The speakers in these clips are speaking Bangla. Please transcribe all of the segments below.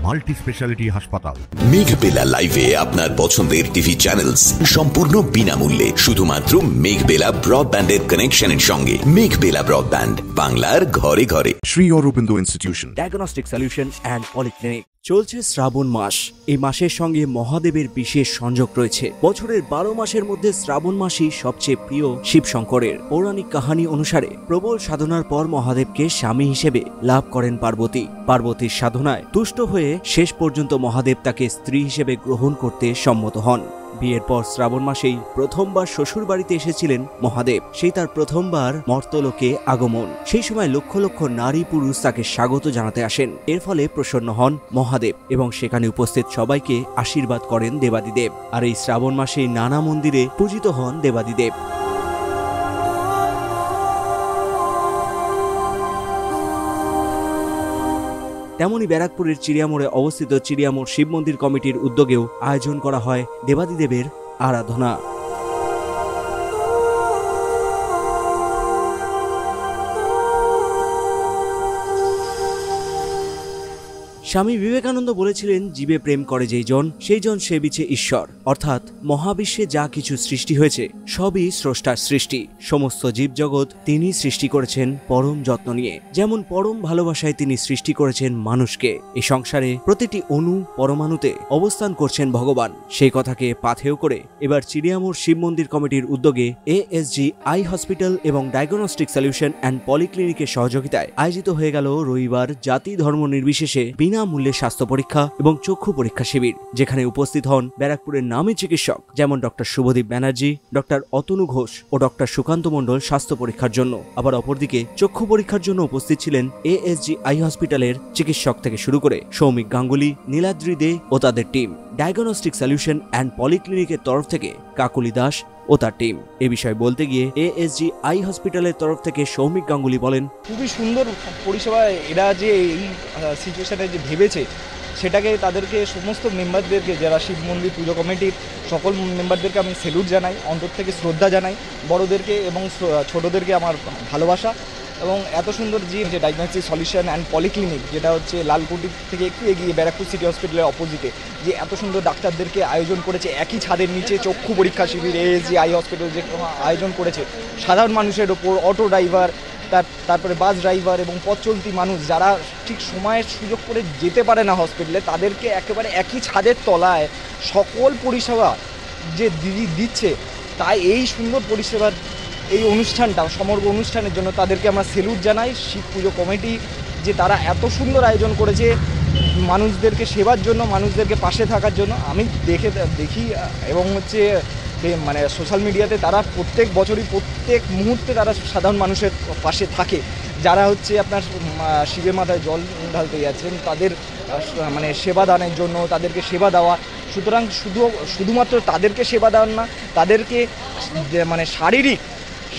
মাল্টি স্পেশালিটি হাসপাতাল। মেঘবেলা লাইভে আপনার পছন্দের টিভি চ্যানেলস সম্পূর্ণ বিনামূল্যে, শুধুমাত্র মেঘবেলা ব্রডব্যান্ডের কানেকশনের সঙ্গে। মেঘবেলা ব্রডব্যান্ড, বাংলার ঘরে ঘরে। Sri Aurobindo Institution, diagnostic solution and polyclinic. চলছে শ্রাবণ মাস। এই মাসের সঙ্গে মহাদেবের বিশেষ সংযোগ রয়েছে। বছরের 12 মাসের মধ্যে শ্রাবণ মাসই সবচেয়ে প্রিয় শিব শঙ্করের। পৌরাণিক কাহিনী অনুসারে প্রবল সাধনার পর মহাদেবকে স্বামী হিসেবে লাভ করেন পার্বতী। পার্বতীর সাধনায় তুষ্ট হয়ে শেষ পর্যন্ত মহাদেব তাকে স্ত্রী হিসেবে গ্রহণ করতে সম্মত হন। বিয়ের পর শ্রাবণ মাসেই প্রথমবার শ্বশুর বাড়িতে এসেছিলেন মহাদেব। সেই তার প্রথমবার মর্তলোকে আগমন। সেই সময় লক্ষ লক্ষ নারী পুরুষ তাকে স্বাগত জানাতে আসেন। এর ফলে প্রসন্ন হন মহাদেব এবং সেখানে উপস্থিত সবাইকে আশীর্বাদ করেন দেবাদিদেব। আর এই শ্রাবণ মাসেই নানা মন্দিরে পূজিত হন দেবাদিদেব। তেমনি ব্যারাকপুরের চিড়িয়ামোড়ে অবস্থিত চিড়িয়ামোড় শিব মন্দির কমিটির উদ্যোগেও আয়োজন করা হয় দেবাদিদেবের আরাধনা। স্বামী বিবেকানন্দ বলেছিলেন, জীবে প্রেম করে যেই জন সেই জন সেবিছে ঈশ্বর। অর্থাৎ মহাবিশ্বে যা কিছু সৃষ্টি হয়েছে সবই স্রষ্টার সৃষ্টি। সমস্ত জীবজগৎ তিনি সৃষ্টি করেছেন পরম যত্ন নিয়ে। যেমন পরম ভালোবাসায় তিনি সৃষ্টি করেছেন মানুষকে। এই সংসারে প্রতিটি অণু পরমাণুতে অবস্থান করছেন ভগবান। সেই কথাকে পাথেয় করে এবার চিড়িয়ামোড় শিব মন্দির কমিটির উদ্যোগে ASG আই হসপিটাল এবং ডায়াগনস্টিক সলিউশন অ্যান্ড পলিক্লিনিকের সহযোগিতায় আয়োজিত হয়ে গেল রবিবার জাতি ধর্ম নির্বিশেষে বিনামূল্যে স্বাস্থ্য পরীক্ষা এবং চক্ষু পরীক্ষা শিবির, যেখানে উপস্থিত হন ব্যারাকপুরের নামী চিকিৎসক যেমন ডক্টর শুভদীপ ব্যানার্জি, ডক্টর অতনু ঘোষ ও ডক্টর সুকান্ত মণ্ডল স্বাস্থ্য পরীক্ষার জন্য। আবার অপরদিকে চক্ষু পরীক্ষার জন্য উপস্থিত ছিলেন ASG আই হসপিটালের চিকিৎসক থেকে শুরু করে সৌমিক গাঙ্গুলি, নীলাদ্রি দে ও তাদের টিম। ডায়াগনস্টিক সলিউশন অ্যান্ড পলিক্লিনিকের তরফ থেকে কাকুলি দাস ও তার টিম। এ বিষয়ে বলতে গিয়ে ASG আই হসপিটালের তরফ থেকে সৌমিক গাঙ্গুলি বলেন, খুবই সুন্দর পরিষেবা। এরা যে এই সিচুয়েশনে যে ভেবেছে সেটাকে তাদেরকে সমস্ত মেম্বারদেরকে, যারা শিব মন্দির পুজো কমিটির সকল মেম্বারদেরকে আমি স্যালুট জানাই, অন্তর থেকে শ্রদ্ধা জানাই। বড়োদেরকে এবং ছোটোদেরকে আমার ভালোবাসা। এবং এত সুন্দর যে ডায়াগনস্টিক সলিউশন অ্যান্ড পলিক্লিনিক, যেটা হচ্ছে লালকুটি থেকে একটু এগিয়ে ব্যারাকপুর সিটি হসপিটালের অপোজিটে, যে এত সুন্দর ডাক্তারদেরকে আয়োজন করেছে একই ছাদের নিচে চক্ষু পরীক্ষা শিবির। ASG আই হসপিটাল যে আয়োজন করেছে সাধারণ মানুষের ওপর, অটো ড্রাইভার, তারপরে বাস ড্রাইভার এবং পথ চলতি মানুষ যারা ঠিক সময়ের সুযোগ করে যেতে পারে না হসপিটালে, তাদেরকে একেবারে একই ছাদের তলায় সকল পরিষেবা যে দিদি দিচ্ছে, তাই এই সুন্দর পরিষেবার এই অনুষ্ঠানটা, সমগ্র অনুষ্ঠানের জন্য তাদেরকে আমরা স্যালুট জানাই। শিব পুজো কমিটি যে তারা এত সুন্দর আয়োজন করেছে মানুষদেরকে সেবার জন্য, মানুষদেরকে পাশে থাকার জন্য। আমি দেখি এবং হচ্ছে মানে সোশ্যাল মিডিয়াতে তারা প্রত্যেক বছরই প্রত্যেক মুহূর্তে তারা সাধারণ মানুষের পাশে থাকে। যারা হচ্ছে আপনার শিবের মাথায় জল ঢালতে যাচ্ছেন তাদের মানে সেবা দানের জন্য, তাদেরকে সেবা দেওয়া। সুতরাং শুধুমাত্র তাদেরকে সেবা দেওয়ার না, তাদেরকে মানে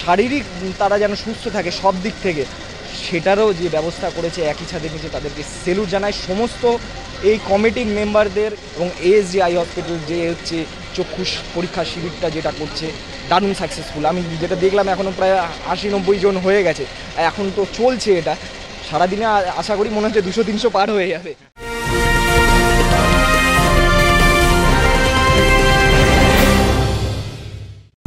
শারীরিক তারা যেন সুস্থ থাকে সব দিক থেকে, সেটারও যে ব্যবস্থা করেছে একই ছাদের নিচে, তাদেরকে স্যালুট জানাই সমস্ত এই কমিটির মেম্বারদের। এবং ASG আই হসপিটাল যে হচ্ছে চক্ষু পরীক্ষা শিবিরটা যেটা করছে দারুণ সাকসেসফুল। আমি যেটা দেখলাম এখনও প্রায় 80-90 জন হয়ে গেছে, এখন তো চলছে এটা। সারাদিনে আশা করি মনে হচ্ছে 200-300 পার হয়ে যাবে।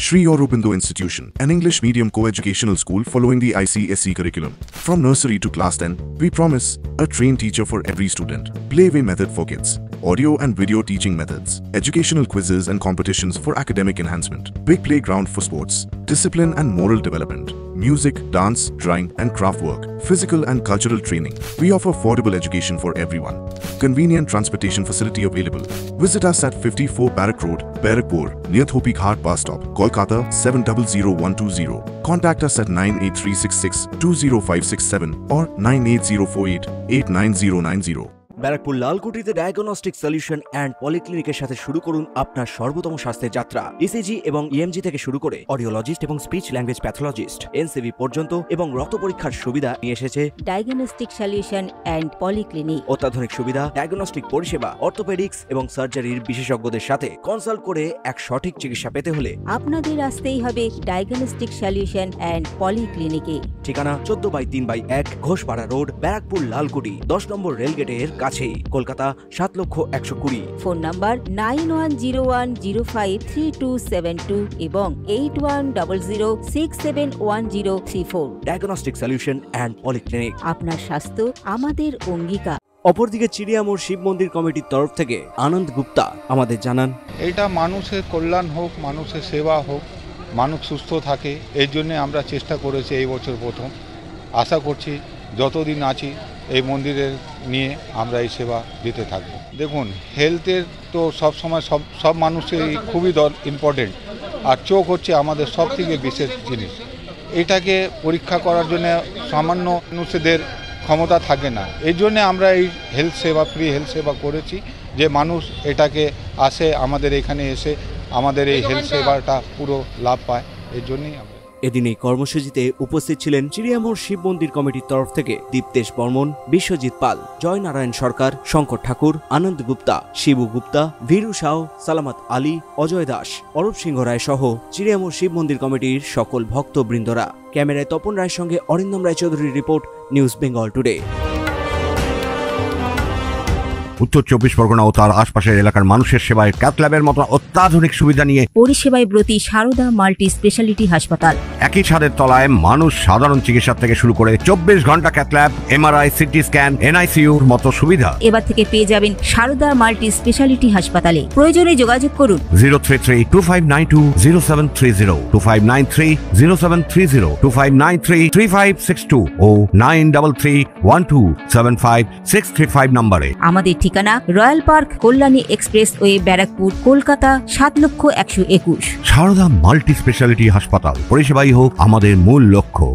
Sri Aurobindo Institution, an English medium co-educational school following the ICSE curriculum. From nursery to class 10, we promise a trained teacher for every student. Playway method for kids, audio and video teaching methods, educational quizzes and competitions for academic enhancement, big playground for sports, discipline and moral development, music, dance, drawing and craft work, physical and cultural training. We offer affordable education for everyone. Convenient transportation facility available. Visit us at 54 Barrack Road, Barakpur, near Thopi Ghat bus stop, Kolkata 700120. Contact us at 98366-20567 or 98048-89090. Barrackpore লালকুটিতে ডায়াগনস্টিক সলিউশন অ্যান্ড পলিক্লিনিকের সাথে শুরু করুন আপনার সর্বোত্তম স্বাস্থ্যের যাত্রা। ECG এবং EMG থেকে শুরু করে অডিওলজিস্ট এবং স্পিচ ল্যাঙ্গুয়েজ প্যাথোলজিস্ট, NCV পর্যন্ত এবং রক্ত পরীক্ষার সুবিধা নিয়ে এসেছে ডায়াগনস্টিক সলিউশন অ্যান্ড পলিক্লিনিক। অত্যাধুনিক সুবিধা, ডায়াগনস্টিক পরিষেবা, অর্থোপেডিক্স এবং সার্জারির বিশেষজ্ঞদের সাথে কনসাল্ট করে এক সঠিক চিকিৎসা পেতে হলে আপনাদের আসতেই হবে ডায়াগনস্টিক সলিউশন অ্যান্ড পলিক্লিনিকে। ঠিকানা 14/3/1 ঘোষপাড়া রোড, ব্যারাকপুর লালকুটি, 10 নম্বর রেলগেটের কাছে। কাছেই। কলকাতা 7,01,20। ফোন নাম্বার 9101053272 এবং 8100671034। Diagnostic solution and polyclinic. আপনার স্বাস্থ্য আমাদের অঙ্গীকার। অপরদিকে চিড়িয়ামোড় শিব মন্দির কমিটির তরফ থেকে আনন্দ গুপ্তা আমাদের জানান, এটা মানুষের কল্যাণ হোক, মানুষের সেবা হোক, মানুষ সুস্থ থাকে, এই জন্যে আমরা চেষ্টা করেছি এই বছর প্রথম। আশা করছি যতদিন আছি এই মন্দিরের নিয়ে আমরা এই সেবা দিতে থাকব। দেখুন, হেলথের তো সবসময় সব মানুষেরই খুবই ইম্পর্টেন্ট, আর চোখ হচ্ছে আমাদের সব থেকে বিশেষ জিনিস। এটাকে পরীক্ষা করার জন্য সামান্য মানুষদের ক্ষমতা থাকে না, এই জন্যে আমরা এই হেলথ সেবা, ফ্রি হেলথ সেবা করেছি, যে মানুষ এটাকে আসে, আমাদের এখানে এসে আমাদের এই হেলথ সেবাটা পুরো লাভ পায়, এই জন্যই আমরা। এদিন এই কর্মসূচিতে উপস্থিত ছিলেন চিড়িয়ামোড় শিব মন্দির কমিটির তরফ থেকে দীপ্তেশ বর্মন, বিশ্বজিৎ পাল, জয়নারায়ণ সরকার, শঙ্কর ঠাকুর, আনন্দ গুপ্তা, শিবু গুপ্তা, ভীরু সাউ, সালামত আলী, অজয় দাস, অরূপ সিংহ রায় সহ চিড়িয়ামোড় শিব মন্দির কমিটির সকল ভক্তবৃন্দরা। ক্যামেরায় তপন রায়ের সঙ্গে অরিন্দম রায়চৌধুরীর রিপোর্ট, নিউজ বেঙ্গল টুডে। উত্তর 24 পরগনা ও তার আশপাশের এলাকার মানুষের সেবায় ক্যাথ ল্যাবের মতো অত্যাধুনিক সুবিধা নিয়ে পরিষেবায় ব্রতী সারদা মাল্টি স্পেশালিটি হাসপাতাল। একই ছাদের তলায় মানুষ সাধারণ চিকিৎসা থেকে শুরু করে 24 ঘন্টা cath lab, MRI, CT scan, এনআইসিইউর মতো সুবিধা এবার থেকে পেয়ে যাবেন সারদা মাল্টি স্পেশালিটি হাসপাতালে। প্রয়োজনে যোগাযোগ করুন 033-2592-0730, 2593-0730, 2593-3562 ও 9331275635 নম্বরে। আমাদের ঠিকানা Royal Park, Kalyani expressway, Barrackpore, Kolkata 7,01,21। Sarada multi speciality হাসপাতাল, পরিষেবাই হোক আমাদের মূল লক্ষ্য।